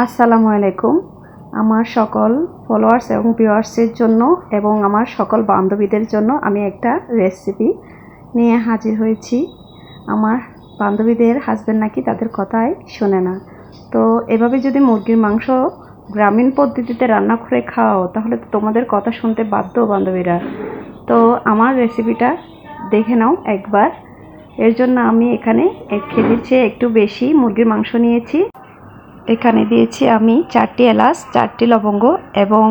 আসসালামু আলাইকুম। আমার সকল ফলোয়ার্স এবং ভিউয়ার্সের জন্য এবং আমার সকল বান্ধবীদের জন্য আমি একটা রেসিপি নিয়ে হাজির হয়েছি। আমার বান্ধবীদের হাজবেন্ড নাকি তাদের কথাই শোনে না। তো এভাবে যদি মুরগির মাংস গ্রামীণ পদ্ধতিতে রান্না করে খাও তাহলে তো তোমাদের কথা শুনতে বাধ্য বান্ধবীরা। তো আমার রেসিপিটা দেখে নাও একবার। এর জন্য আমি এখানে 1 কেজির চেয়ে একটু বেশি মুরগির মাংস নিয়েছি। এখানে দিয়েছি আমি 4টি এলাচ, 4টি লবঙ্গ এবং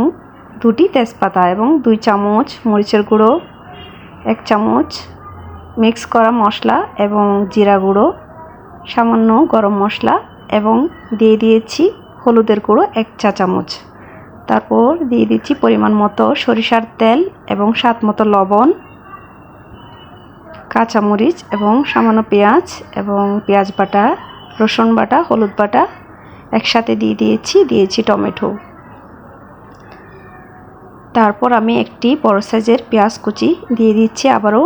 2টি তেজপাতা এবং 2 চামচ মরিচের গুঁড়ো, 1 চামচ মিক্স করা মশলা এবং জিরা গুঁড়ো, সামান্য গরম মশলা এবং দিয়ে দিয়েছি হলুদের গুঁড়ো 1 চা চামচ। তারপর দিয়ে দিচ্ছি পরিমাণ মতো সরিষার তেল এবং স্বাদ মতো লবণ, কাঁচামরিচ এবং সামান্য পেঁয়াজ এবং পেঁয়াজ বাটা, রসুন বাটা, হলুদ বাটা একসাথে দিয়েছি টমেটো। তারপর আমি একটি বড় সাইজের পেঁয়াজ কুচি দিয়ে দিচ্ছি আবারও।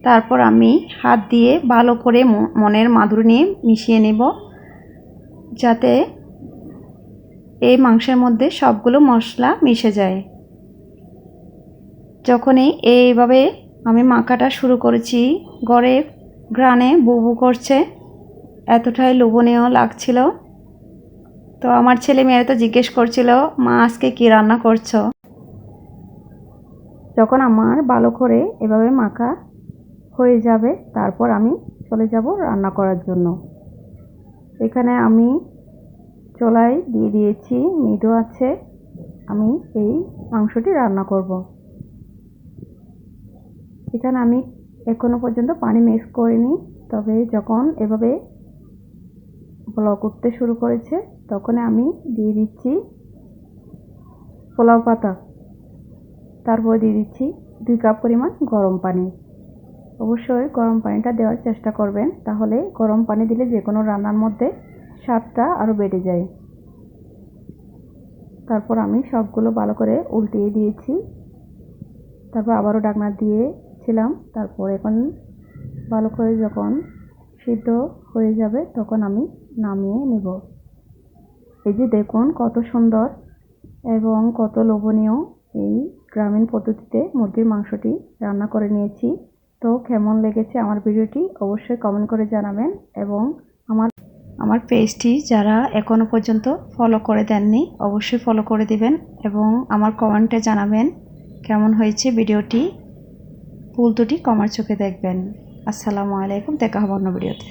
তারপর আমি হাত দিয়ে ভালো করে মনের মাধুরী নিয়ে মিশিয়ে নেব, যাতে এই মাংসের মধ্যে সবগুলো মশলা মিশে যায়। যখনই এইভাবে আমি মাখাটা শুরু করেছি, ঘরে ঘ্রাণে বুবু করছে, এতটাই লোভনীয় লাগছিল। তো আমার ছেলে মেয়েরা তো জিজ্ঞেস করছিল, মা আজকে কি রান্না করছো? যখন আমার ভালো করে এভাবে মাখা হয়ে যাবে তারপর আমি চলে যাব রান্না করার জন্য। এখানে আমি চুলায় দিয়ে দিয়েছি মৃদু আছে, আমি এই মাংসটি রান্না করব। এখানে আমি এখনো পর্যন্ত পানি মিক্স করিনি, তবে যখন এভাবে পোলাও করতে শুরু করেছে তখন আমি দিয়ে দিচ্ছি পোলাও পাতা। তারপর দিয়ে দিচ্ছি 2 কাপ পরিমাণ গরম পানি। অবশ্যই গরম পানিটা দেওয়ার চেষ্টা করবেন, তাহলে গরম পানি দিলে যে কোনো রান্নার মধ্যে স্বাদটা আরও বেড়ে যায়। তারপর আমি সবগুলো ভালো করে উল্টিয়ে দিয়েছি, তারপর আবারও ঢাকনা দিয়েছিলাম। তারপর এখন ভালো করে যখন সিদ্ধ হয়ে যাবে তখন আমি নামিয়ে নেব। এই যে দেখুন কত সুন্দর এবং কত লোভনীয় এই গ্রামীণ পদ্ধতিতে মুরগির মাংসটি রান্না করে নিয়েছি। তো কেমন লেগেছে আমার ভিডিওটি অবশ্যই কমেন্ট করে জানাবেন এবং আমার পেজটি যারা এখনো পর্যন্ত ফলো করে দেননি অবশ্যই ফলো করে দিবেন এবং আমার কমেন্টে জানাবেন কেমন হয়েছে ভিডিওটি। ভুল ত্রুটি ক্ষমার চোখে দেখবেন। আসসালামু আলাইকুম, দেখা হবে অন্য ভিডিওতে।